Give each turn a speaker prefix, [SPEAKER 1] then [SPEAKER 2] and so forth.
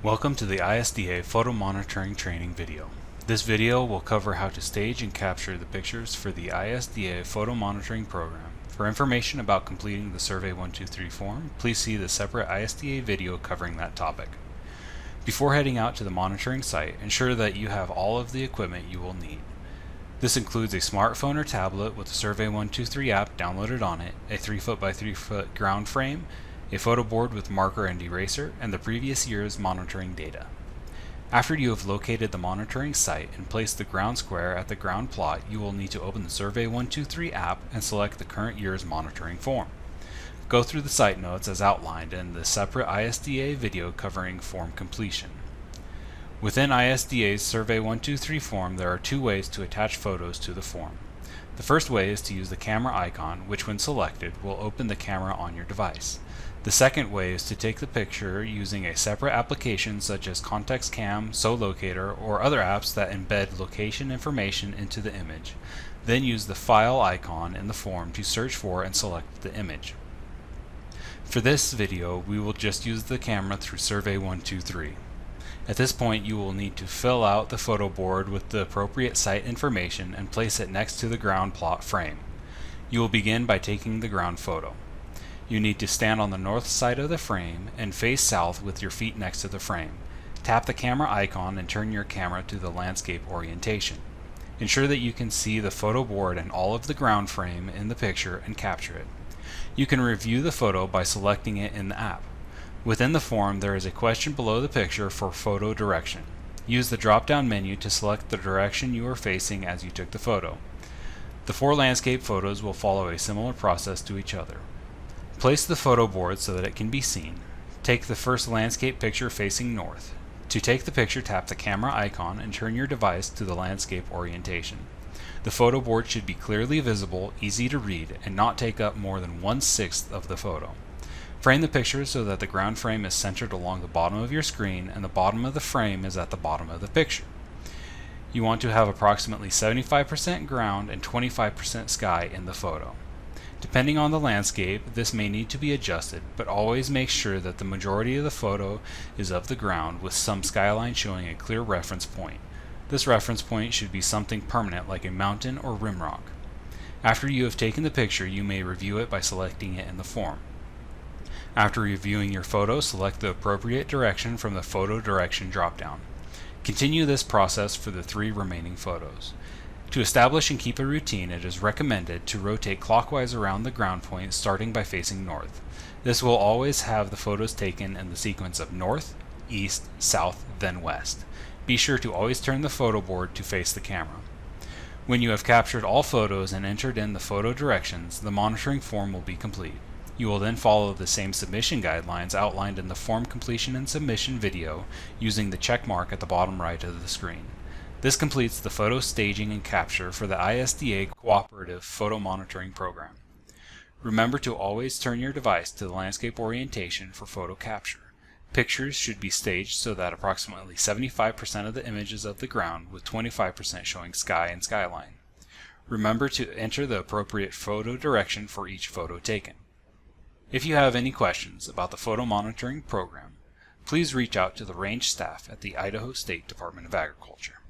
[SPEAKER 1] Welcome to the ISDA photo monitoring training video. This video will cover how to stage and capture the pictures for the ISDA photo monitoring program. For information about completing the Survey 123 form, please see the separate ISDA video covering that topic. Before heading out to the monitoring site, ensure that you have all of the equipment you will need. This includes a smartphone or tablet with the Survey 123 app downloaded on it, a 3-foot by 3-foot ground frame, a photo board with marker and eraser, and the previous year's monitoring data. After you have located the monitoring site and placed the ground square at the ground plot, you will need to open the Survey 123 app and select the current year's monitoring form. Go through the site notes as outlined in the separate ISDA video covering form completion. Within ISDA's Survey 123 form, there are two ways to attach photos to the form. The first way is to use the camera icon, which when selected will open the camera on your device. The second way is to take the picture using a separate application such as Context Cam, SoLocator, or other apps that embed location information into the image. Then use the file icon in the form to search for and select the image. For this video, we will just use the camera through Survey 123. At this point, you will need to fill out the photo board with the appropriate site information and place it next to the ground plot frame. You will begin by taking the ground photo. You need to stand on the north side of the frame and face south with your feet next to the frame. Tap the camera icon and turn your camera to the landscape orientation. Ensure that you can see the photo board and all of the ground frame in the picture and capture it. You can review the photo by selecting it in the app. Within the form, there is a question below the picture for photo direction. Use the drop-down menu to select the direction you are facing as you took the photo. The 4 landscape photos will follow a similar process to each other. Place the photo board so that it can be seen. Take the first landscape picture facing north. To take the picture, tap the camera icon and turn your device to the landscape orientation. The photo board should be clearly visible, easy to read, and not take up more than 1/6 of the photo. Frame the picture so that the ground frame is centered along the bottom of your screen and the bottom of the frame is at the bottom of the picture. You want to have approximately 75% ground and 25% sky in the photo. Depending on the landscape, this may need to be adjusted, but always make sure that the majority of the photo is of the ground with some skyline showing a clear reference point. This reference point should be something permanent like a mountain or rim rock. After you have taken the picture, you may review it by selecting it in the form. After reviewing your photo, select the appropriate direction from the photo direction dropdown. Continue this process for the 3 remaining photos. To establish and keep a routine, it is recommended to rotate clockwise around the ground point starting by facing north. This will always have the photos taken in the sequence of north, east, south, then west. Be sure to always turn the photo board to face the camera. When you have captured all photos and entered in the photo directions, the monitoring form will be complete. You will then follow the same submission guidelines outlined in the form completion and submission video using the check mark at the bottom right of the screen. This completes the photo staging and capture for the ISDA Cooperative photo monitoring program. Remember to always turn your device to the landscape orientation for photo capture. Pictures should be staged so that approximately 75% of the image is of the ground, with 25% showing sky and skyline. Remember to enter the appropriate photo direction for each photo taken. If you have any questions about the photo monitoring program, please reach out to the range staff at the Idaho State Department of Agriculture.